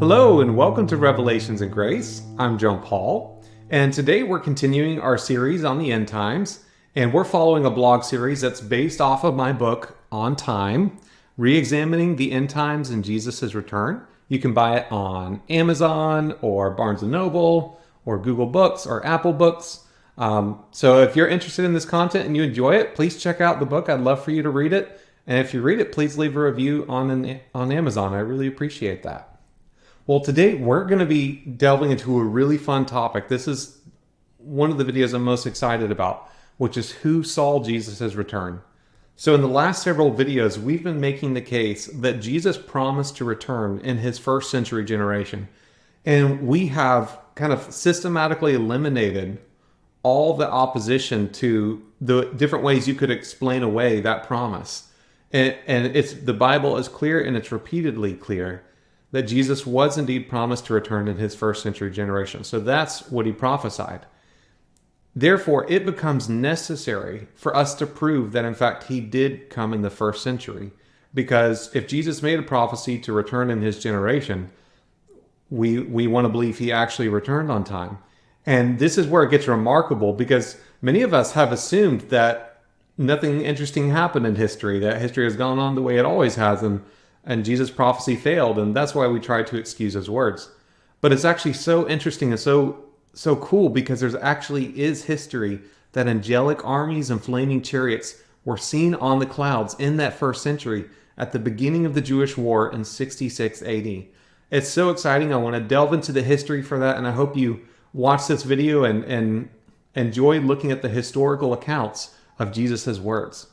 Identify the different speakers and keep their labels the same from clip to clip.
Speaker 1: Hello and welcome to Revelations and Grace. I'm John Paul, and today we're continuing our series on the end times, and we're following a blog series that's based off of my book, On Time, Re-examining the End Times and Jesus' Return. You can buy it on Amazon or Barnes & Noble or Google Books or Apple Books. So if you're interested in this content and you enjoy it, please check out the book. I'd love for you to read it. And if you read it, please leave a review on Amazon. I really appreciate that. Well, today we're going to be delving into a really fun topic. This is one of the videos I'm most excited about, which is who saw Jesus' return. So in the last several videos, we've been making the case that Jesus promised to return in his first century generation. And we have kind of systematically eliminated all the opposition to the different ways you could explain away that promise. And the Bible is clear, and it's repeatedly clear that Jesus was indeed promised to return in his first century generation. So that's what he prophesied. Therefore, it becomes necessary for us to prove that in fact he did come in the first century. Because if Jesus made a prophecy to return in his generation, we want to believe he actually returned on time. And this is where it gets remarkable, because many of us have assumed that nothing interesting happened in history, that history has gone on the way it always has, and Jesus' prophecy failed, and that's why we try to excuse his words. But it's actually so interesting and so cool, because there's actually is history that angelic armies and flaming chariots were seen on the clouds in that first century at the beginning of the Jewish War in 66 AD. It's so exciting. I want to delve into the history for that, and I hope you watch this video and enjoy looking at the historical accounts of Jesus' words.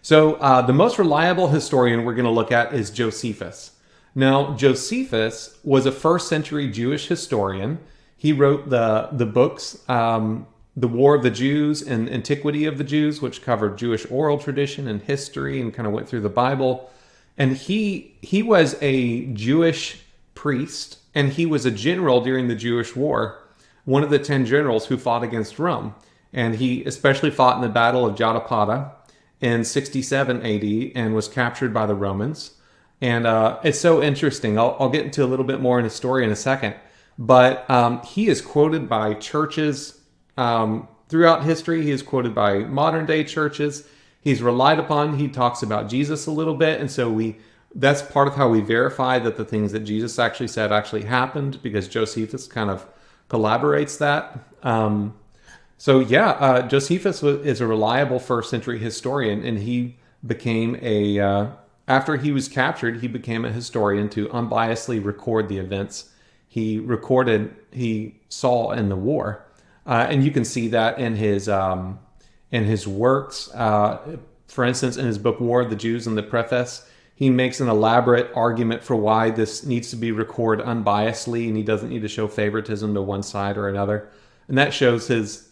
Speaker 1: So the most reliable historian we're going to look at is Josephus. Now, Josephus was a first century Jewish historian. He wrote the books, The War of the Jews and Antiquity of the Jews, which covered Jewish oral tradition and history and kind of went through the Bible. And he was a Jewish priest, and he was a general during the Jewish War, one of the 10 generals who fought against Rome. And he especially fought in the Battle of Jotapata in 67 AD and was captured by the Romans. And it's so interesting. I'll get into a little bit more in his story in a second. But he is quoted by churches throughout history. He is quoted by modern day churches. He's relied upon. He talks about Jesus a little bit. And so that's part of how we verify that the things that Jesus actually said actually happened, because Josephus kind of collaborates that. Josephus is a reliable first century historian, and he became after he was captured, he became a historian to unbiasedly record the events he saw in the war. And you can see that in his works. For instance, in his book, War of the Jews, in the preface, he makes an elaborate argument for why this needs to be recorded unbiasedly, and he doesn't need to show favoritism to one side or another. And that shows his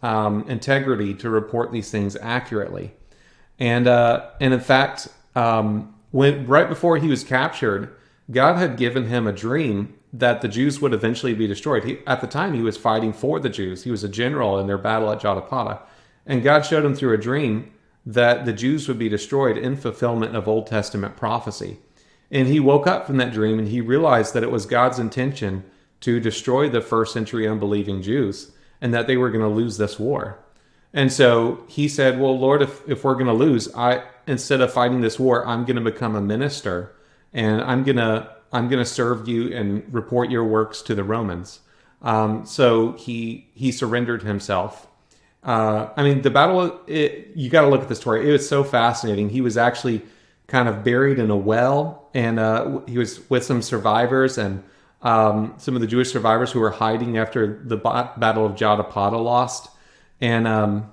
Speaker 1: integrity to report these things accurately. And in fact, right before he was captured, God had given him a dream that the Jews would eventually be destroyed. At the time, he was fighting for the Jews. He was a general in their battle at Jotapata. And God showed him through a dream that the Jews would be destroyed in fulfillment of Old Testament prophecy. And he woke up from that dream, and he realized that it was God's intention to destroy the first century unbelieving Jews, and that they were going to lose this war. And so he said, well, Lord, if we're going to lose, instead of fighting this war, I'm going to become a minister, and I'm going to serve you and report your works to the Romans. So he surrendered himself. The battle, you got to look at the story. It was so fascinating. He was actually kind of buried in a well, and he was with some survivors, and some of the Jewish survivors who were hiding after the Battle of Jotapata lost. And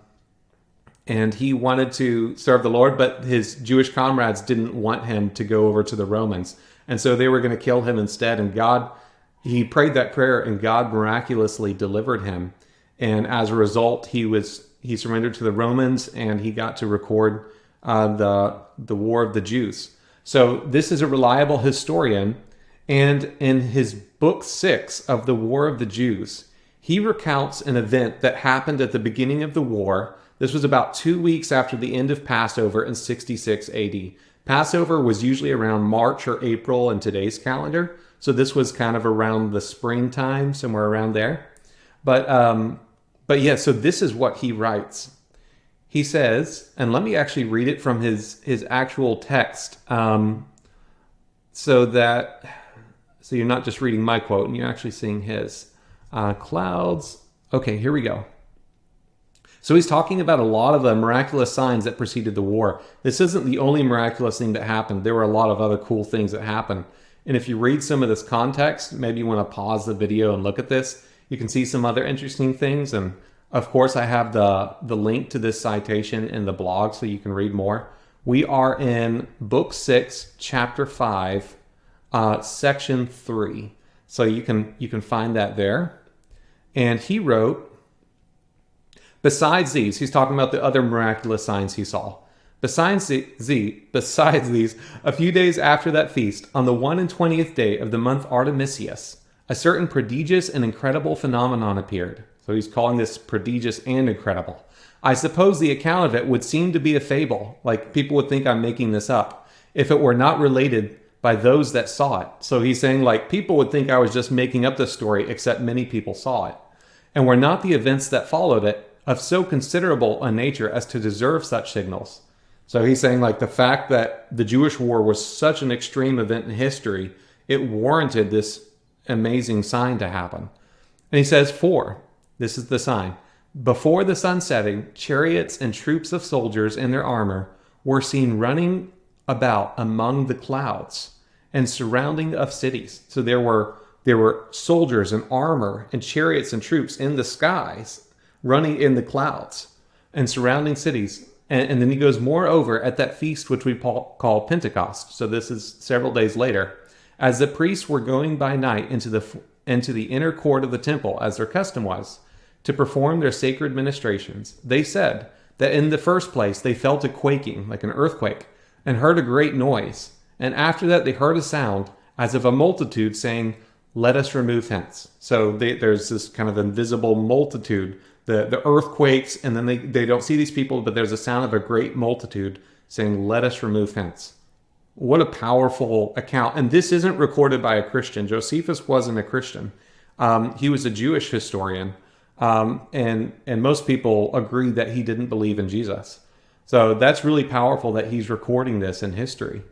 Speaker 1: he wanted to serve the Lord, but his Jewish comrades didn't want him to go over to the Romans. And so they were going to kill him instead. And he prayed that prayer, and God miraculously delivered him. And as a result, he surrendered to the Romans, and he got to record the War of the Jews. So this is a reliable historian. And in his book 6 of the War of the Jews, he recounts an event that happened at the beginning of the war This was about 2 weeks after the end of Passover in 66 AD. Passover was usually around March or April in today's calendar. So this was kind of around the springtime, somewhere around there. But yeah, so this is what he writes. He says, and let me actually read it from his actual text, so you're not just reading my quote and you're actually seeing his. Clouds. Okay, here we go. So he's talking about a lot of the miraculous signs that preceded the war. This isn't the only miraculous thing that happened. There were a lot of other cool things that happened. And if you read some of this context, maybe you want to pause the video and look at this. You can see some other interesting things. And of course, I have the link to this citation in the blog so you can read more. We are in Book 6, Chapter 5, Section 3. So you can find that there. And he wrote, besides these, he's talking about the other miraculous signs he saw. Besides these, a few days after that feast, on the 21st day of the month Artemisius, a certain prodigious and incredible phenomenon appeared. So he's calling this prodigious and incredible. I suppose the account of it would seem to be a fable, like people would think I'm making this up, if it were not related by those that saw it. So he's saying like people would think I was just making up this story, except many people saw it. And were not the events that followed it of so considerable a nature as to deserve such signals. So he's saying like the fact that the Jewish war was such an extreme event in history, it warranted this amazing sign to happen. And he says, this is the sign. Before the sun setting, chariots and troops of soldiers in their armor were seen running about among the clouds and surrounding of cities. So there were soldiers and armor and chariots and troops in the skies running in the clouds and surrounding cities. And then he goes, moreover, at that feast which we call Pentecost. So this is several days later. As the priests were going by night into the inner court of the temple, as their custom was, to perform their sacred ministrations, they said that in the first place they felt a quaking, like an earthquake, and heard a great noise. And after that they heard a sound as of a multitude saying, let us remove hence. So there's this kind of invisible multitude, the earthquakes, and then they don't see these people, but there's a sound of a great multitude saying, let us remove hence. What a powerful account. And this isn't recorded by a Christian. Josephus wasn't a Christian. He was a Jewish historian. And most people agree that he didn't believe in Jesus. So that's really powerful that he's recording this in history.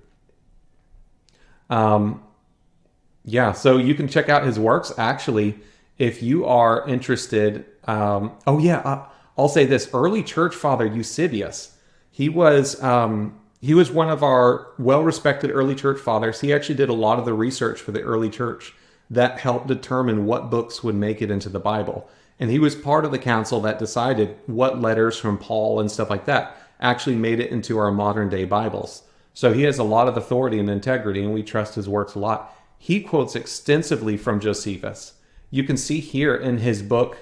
Speaker 1: Yeah, so you can check out his works. Actually, if you are interested, I'll say this: early Church Father Eusebius, he was one of our well-respected early Church Fathers. He actually did a lot of the research for the early Church that helped determine what books would make it into the Bible. And he was part of the council that decided what letters from Paul and stuff like that actually made it into our modern-day Bibles. So he has a lot of authority and integrity, and we trust his works a lot. He quotes extensively from Josephus. You can see here in his book,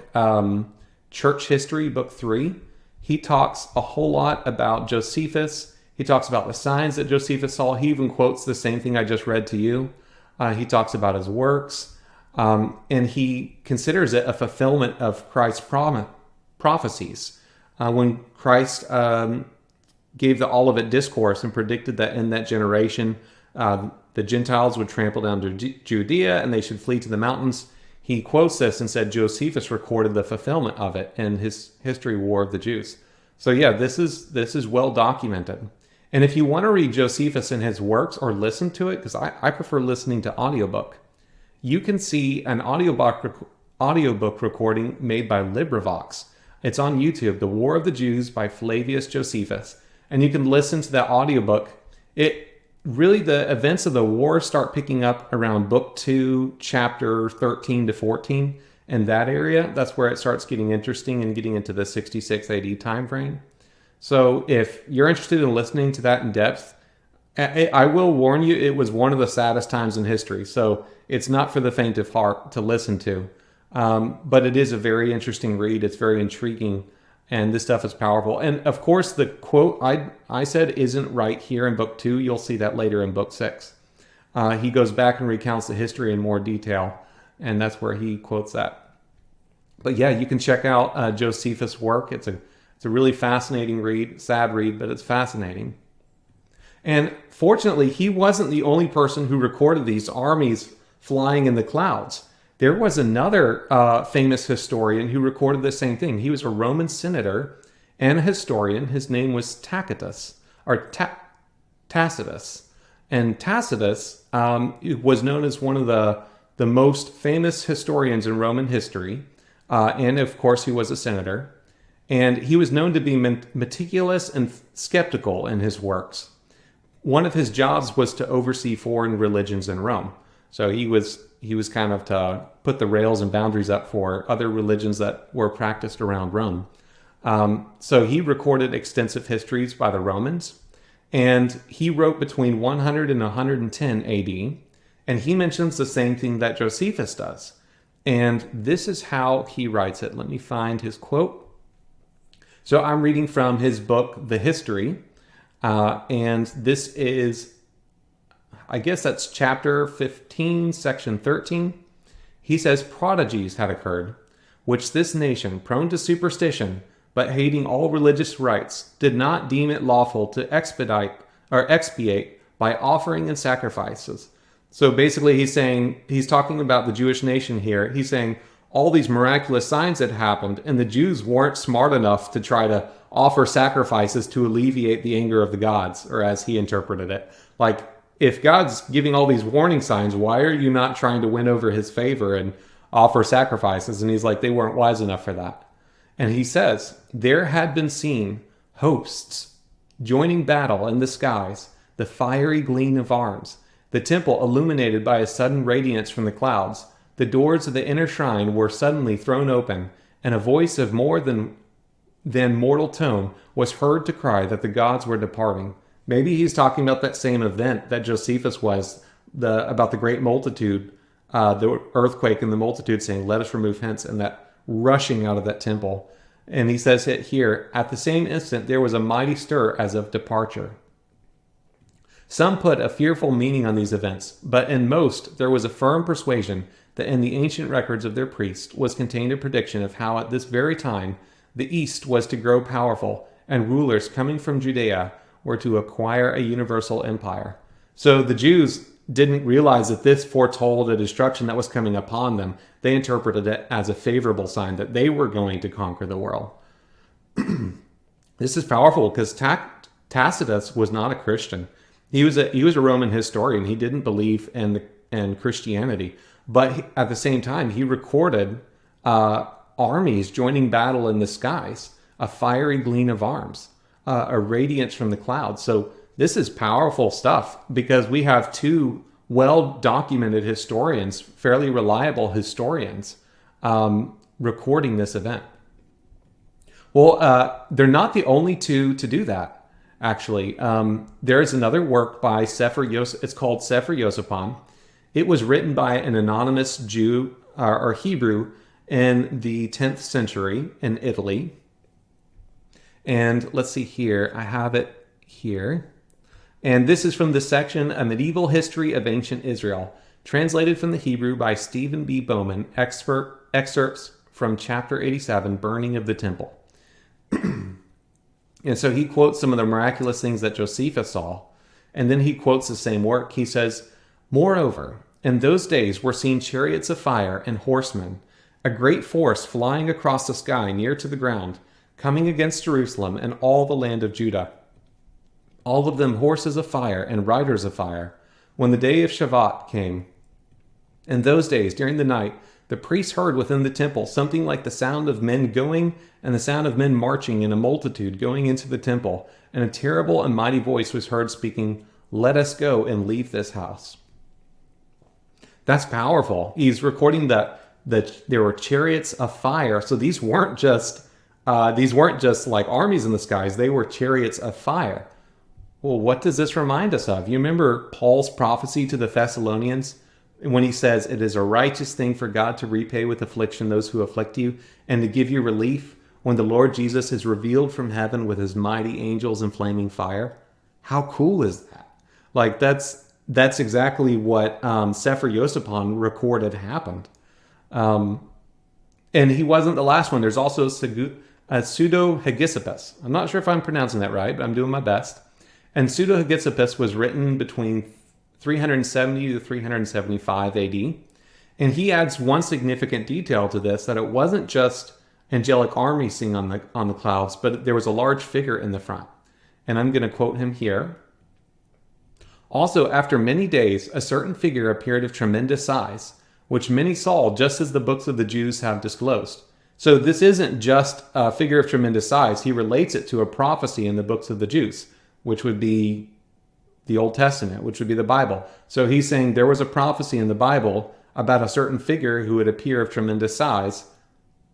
Speaker 1: Church History, Book 3, he talks a whole lot about Josephus. He talks about the signs that Josephus saw. He even quotes the same thing I just read to you. He talks about his works, and he considers it a fulfillment of Christ's prophecies. When Christ gave the Olivet Discourse and predicted that in that generation, the Gentiles would trample down to Judea and they should flee to the mountains. He quotes this and said Josephus recorded the fulfillment of it in his History War of the Jews. So yeah, this is well documented. And if you want to read Josephus and his works or listen to it, because I prefer listening to audiobook, you can see an audiobook recording made by LibriVox. It's on YouTube, The War of the Jews by Flavius Josephus. And you can listen to that audiobook. Really, the events of the war start picking up around Book 2, Chapter 13 to 14. In that area, that's where it starts getting interesting and getting into the 66 AD time frame. So if you're interested in listening to that in depth, I will warn you, it was one of the saddest times in history. So it's not for the faint of heart to listen to. But it is a very interesting read. It's very intriguing. And this stuff is powerful. And of course, the quote I said isn't right here in Book 2. You'll see that later in Book 6. He goes back and recounts the history in more detail. And that's where he quotes that. But yeah, you can check out Josephus' work. It's It's a really fascinating read, sad read, but it's fascinating. And fortunately, he wasn't the only person who recorded these armies flying in the clouds. There was another famous historian who recorded the same thing. He was a Roman senator and a historian. His name was Tacitus, or Tacitus. And Tacitus was known as one of the most famous historians in Roman history. And of course, he was a senator. And he was known to be meticulous and skeptical in his works. One of his jobs was to oversee foreign religions in Rome. So he was kind of to put the rails and boundaries up for other religions that were practiced around Rome. So he recorded extensive histories by the Romans, and he wrote between 100 and 110 AD, and he mentions the same thing that Josephus does. And this is how he writes it. Let me find his quote. So I'm reading from his book, The History, and this is, I guess that's chapter 15, section 13. He says, prodigies had occurred, which this nation, prone to superstition, but hating all religious rites, did not deem it lawful to expiate by offering and sacrifices. So basically he's talking about the Jewish nation here. He's saying all these miraculous signs had happened, and the Jews weren't smart enough to try to offer sacrifices to alleviate the anger of the gods, or as he interpreted it. Like, if God's giving all these warning signs, why are you not trying to win over his favor and offer sacrifices? And he's like, they weren't wise enough for that. And he says, there had been seen hosts joining battle in the skies, the fiery gleam of arms, the temple illuminated by a sudden radiance from the clouds. The doors of the inner shrine were suddenly thrown open, and a voice of more than mortal tone was heard to cry that the gods were departing. Maybe he's talking about that same event that Josephus was, about the great multitude, the earthquake and the multitude saying, let us remove hence, and that rushing out of that temple. And he says it here, at the same instant there was a mighty stir as of departure. Some put a fearful meaning on these events, but in most there was a firm persuasion that in the ancient records of their priests was contained a prediction of how at this very time the East was to grow powerful, and rulers coming from Judea were to acquire a universal empire. So the Jews didn't realize that this foretold a destruction that was coming upon them. They interpreted it as a favorable sign that they were going to conquer the world. This is powerful because Tacitus was not a Christian. He was a Roman historian. He didn't believe in Christianity, but at the same time, he recorded armies joining battle in the skies, a fiery gleam of arms, a radiance from the clouds. So this is powerful stuff because we have two well-documented historians, fairly reliable historians, recording this event. Well, they're not the only two to do that, actually. There's another work by Sepher Yossipon. It's called Sepher Yossipon. It was written by an anonymous Jew or Hebrew in the 10th century in Italy. And let's see here. I have it here. And this is from the section, A Medieval History of Ancient Israel, translated from the Hebrew by Stephen B. Bowman, excerpts from chapter 87, Burning of the Temple. And so he quotes some of the miraculous things that Josephus saw, and then he quotes the same work. He says, moreover, in those days were seen chariots of fire and horsemen, a great force flying across the sky near to the ground, coming against Jerusalem and all the land of Judah. All of them horses of fire and riders of fire. When the day of Shabbat came, in those days, during the night, the priests heard within the temple something like the sound of men going and the sound of men marching in a multitude going into the temple, and a terrible and mighty voice was heard speaking, let us go and leave this house. That's powerful. He's recording that there were chariots of fire. So these weren't just like armies in the skies. They were chariots of fire. Well, what does this remind us of? You remember Paul's prophecy to the Thessalonians when he says, it is a righteous thing for God to repay with affliction those who afflict you and to give you relief when the Lord Jesus is revealed from heaven with his mighty angels in flaming fire. How cool is that? Like that's exactly what Sepher Yossipon recorded happened. And he wasn't the last one. There's also Pseudo-Hegesippus. I'm not sure if I'm pronouncing that right, but I'm doing my best. And Pseudo-Hegesippus was written between 370 to 375 AD. And he adds one significant detail to this, that it wasn't just angelic armies seen on the clouds, but there was a large figure in the front. And I'm going to quote him here. Also, after many days, a certain figure appeared of tremendous size, which many saw, just as the books of the Jews have disclosed. So this isn't just a figure of tremendous size. He relates it to a prophecy in the books of the Jews, which would be the Old Testament, which would be the Bible. So he's saying there was a prophecy in the Bible about a certain figure who would appear of tremendous size,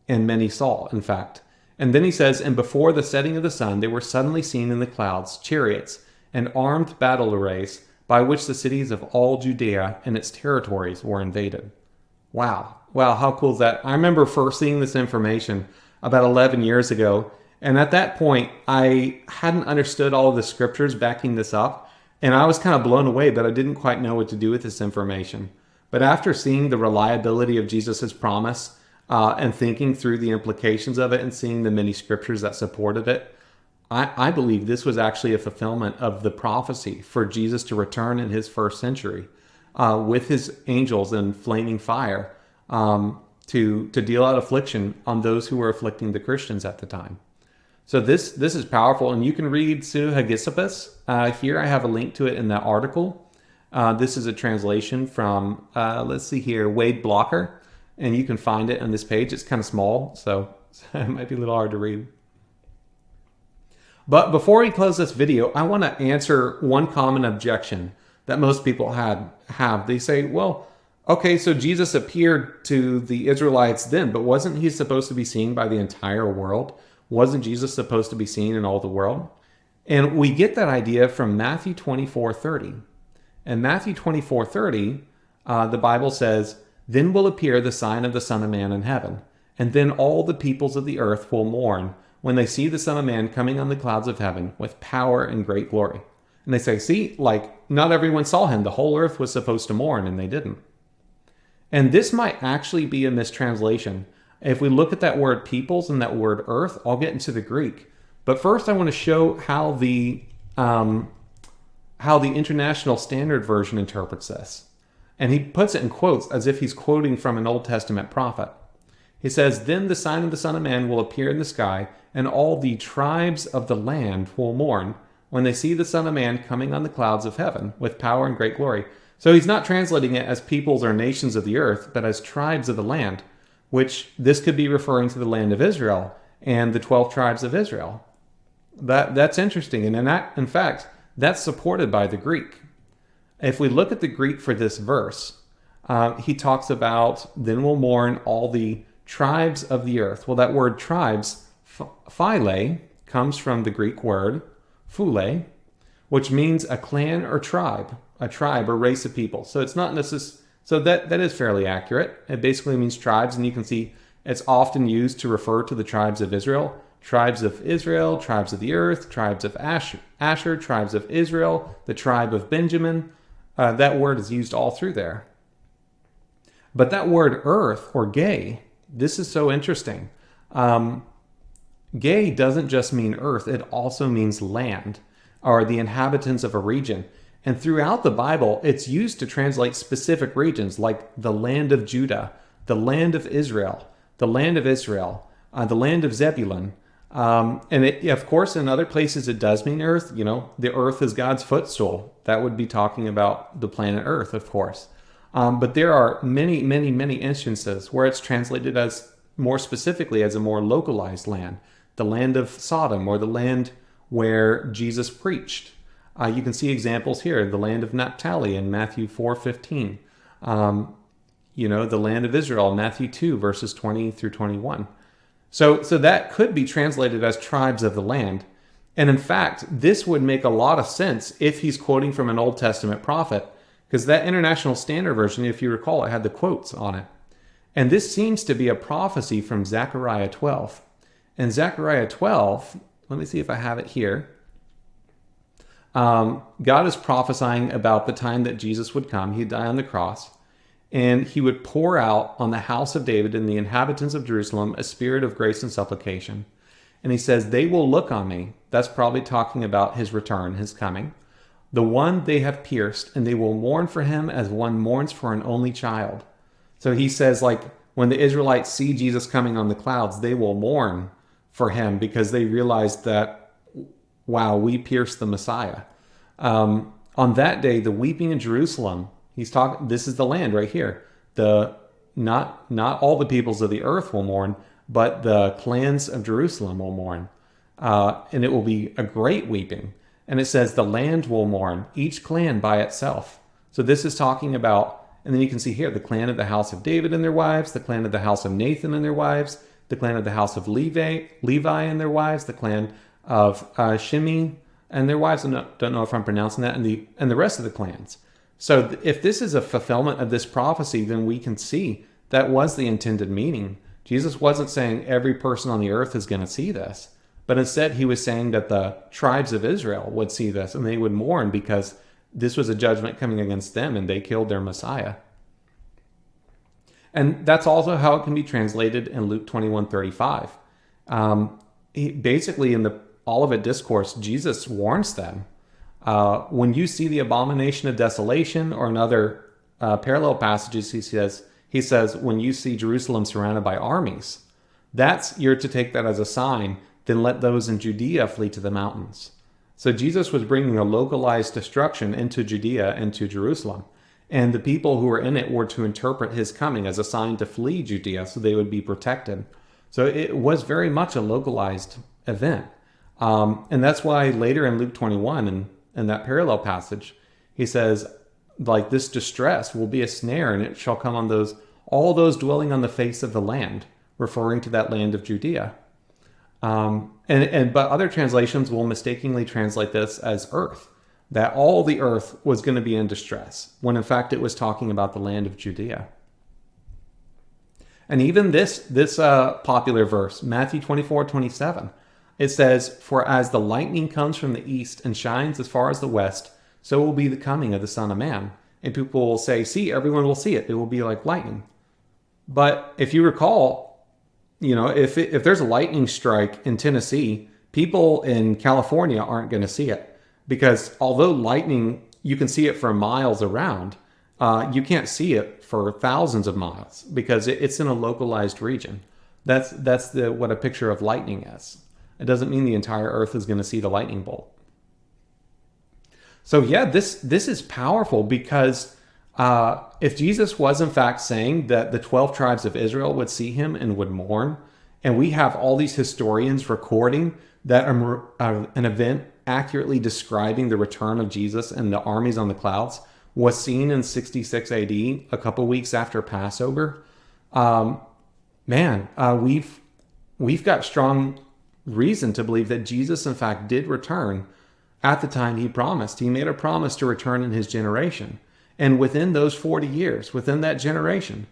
Speaker 1: and many saw, in fact. And then he says, and before the setting of the sun, they were suddenly seen in the clouds chariots and armed battle arrays, by which the cities of all Judea and its territories were invaded. Wow. Wow, how cool is that? I remember first seeing this information about 11 years ago, and at that point, I hadn't understood all of the scriptures backing this up, and I was kind of blown away, but I didn't quite know what to do with this information. But after seeing the reliability of Jesus' promise, and thinking through the implications of it and seeing the many scriptures that supported it, I believe this was actually a fulfillment of the prophecy for Jesus to return in his first century with his angels in flaming fire to deal out affliction on those who were afflicting the Christians at the time. So this is powerful, and you can read Pseudo-Hegesippus. Here I have a link to it in that article. This is a translation from, let's see here, Wade Blocker. And you can find it on this page. It's kind of small, so it might be a little hard to read. But before we close this video, I want to answer one common objection that most people have. They say, well, okay, so Jesus appeared to the Israelites then, but wasn't he supposed to be seen by the entire world? Wasn't Jesus supposed to be seen in all the world? And we get that idea from Matthew 24:30. In Matthew 24:30, the Bible says, then will appear the sign of the Son of Man in heaven, and then all the peoples of the earth will mourn when they see the Son of Man coming on the clouds of heaven with power and great glory. And they say, see, like, not everyone saw him. The whole earth was supposed to mourn, and they didn't. And this might actually be a mistranslation. If we look at that word peoples and that word earth, I'll get into the Greek. But first I want to show how the International Standard Version interprets this. And he puts it in quotes as if he's quoting from an Old Testament prophet. He says, then the sign of the Son of Man will appear in the sky, and all the tribes of the land will mourn when they see the Son of Man coming on the clouds of heaven with power and great glory. So he's not translating it as peoples or nations of the earth, but as tribes of the land, which this could be referring to the land of Israel and the 12 tribes of Israel. That's interesting. And in fact, that's supported by the Greek. If we look at the Greek for this verse, he talks about, then will mourn all the tribes of the earth. Well, that word tribes, phile, comes from the Greek word phule, which means a clan or tribe, or race of people. So it's not necessarily, so that is fairly accurate. It basically means tribes, and you can see it's often used to refer to the tribes of Israel. Tribes of Israel, tribes of the earth, tribes of Asher, tribes of Israel, the tribe of Benjamin. That word is used all through there. But that word earth, or gay, this is so interesting. Gay doesn't just mean earth, it also means land, or the inhabitants of a region. And throughout the Bible, it's used to translate specific regions, like the land of Judah, the land of Israel, the land of Israel, the land of Zebulun. And of course, in other places, it does mean earth. You know, the earth is God's footstool. That would be talking about the planet Earth, of course. But there are many, many, many instances where it's translated as more specifically as a more localized land, the land of Sodom, or the land where Jesus preached. You can see examples here, the land of Naphtali in Matthew 4:15. The land of Israel, Matthew 2, verses 20 through 21. So that could be translated as tribes of the land. And in fact, this would make a lot of sense if he's quoting from an Old Testament prophet, because that International Standard Version, if you recall, it had the quotes on it. And this seems to be a prophecy from Zechariah 12. And Zechariah 12, let me see if I have it here. God is prophesying about the time that Jesus would come. He'd die on the cross. And he would pour out on the house of David and the inhabitants of Jerusalem a spirit of grace and supplication. And he says, they will look on me. That's probably talking about his return, his coming. The one they have pierced, and they will mourn for him as one mourns for an only child. So he says, like, when the Israelites see Jesus coming on the clouds, they will mourn for him because they realized that, wow, we pierced the Messiah. On that day, the weeping in Jerusalem, this is the land right here. Not all the peoples of the earth will mourn, but the clans of Jerusalem will mourn. And it will be a great weeping. And it says the land will mourn, each clan by itself. So this is talking about, and then you can see here, the clan of the house of David and their wives, the clan of the house of Nathan and their wives, the clan of the house of Levi and their wives, the clan of Shimei and their wives. I don't know if I'm pronouncing that, and the rest of the clans. So if this is a fulfillment of this prophecy, then we can see that was the intended meaning. Jesus wasn't saying every person on the earth is going to see this, but instead he was saying that the tribes of Israel would see this and they would mourn because this was a judgment coming against them and they killed their Messiah. And that's also how it can be translated in Luke 21:35. Basically, in the Olivet Discourse, Jesus warns them. When you see the abomination of desolation, or in other parallel passages, he says, when you see Jerusalem surrounded by armies, you're to take that as a sign. Then let those in Judea flee to the mountains. So Jesus was bringing a localized destruction into Judea and to Jerusalem. And the people who were in it were to interpret his coming as a sign to flee Judea so they would be protected. So it was very much a localized event. And that's why later in Luke 21, in that parallel passage, he says, like, this distress will be a snare, and it shall come on all those dwelling on the face of the land, referring to that land of Judea. But other translations will mistakenly translate this as earth, that all the earth was going to be in distress, when in fact it was talking about the land of Judea. And even this popular verse, Matthew 24:27, it says, for as the lightning comes from the east and shines as far as the west, so will be the coming of the Son of Man. And people will say, see, everyone will see it. It will be like lightning. But if you recall, if there's a lightning strike in Tennessee, people in California aren't going to see it. Because although lightning, you can see it for miles around, you can't see it for thousands of miles because it's in a localized region. That's what a picture of lightning is. It doesn't mean the entire earth is going to see the lightning bolt. So yeah, this is powerful because if Jesus was in fact saying that the 12 tribes of Israel would see him and would mourn, and we have all these historians recording that an event accurately describing the return of Jesus and the armies on the clouds was seen in 66 AD, a couple weeks after Passover, we've got strong reason to believe that Jesus in fact did return at the time he promised. He made a promise to return in his generation. And within those 40 years, within that generation,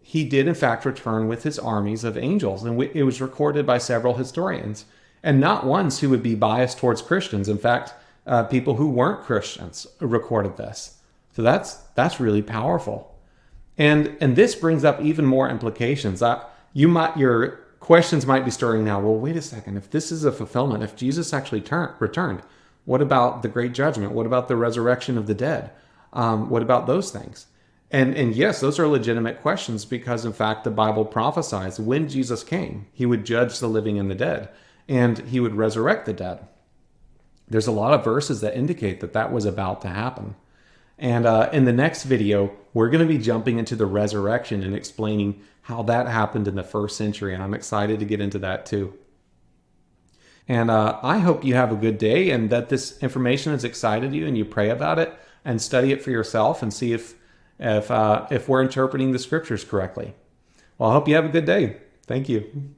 Speaker 1: he did in fact return with his armies of angels. And it was recorded by several historians, and not ones who would be biased towards Christians. In fact, people who weren't Christians recorded this. So that's really powerful. And this brings up even more implications. Your questions might be stirring now. Well, wait a second. If this is a fulfillment, if Jesus actually returned, what about the great judgment? What about the resurrection of the dead? What about those things? And yes, those are legitimate questions because, in fact, the Bible prophesies when Jesus came, he would judge the living and the dead, and he would resurrect the dead. There's a lot of verses that indicate that was about to happen. And in the next video, we're going to be jumping into the resurrection and explaining how that happened in the first century, and I'm excited to get into that too. And I hope you have a good day and that this information has excited you and you pray about it and study it for yourself and see if we're interpreting the scriptures correctly. Well, I hope you have a good day. Thank you.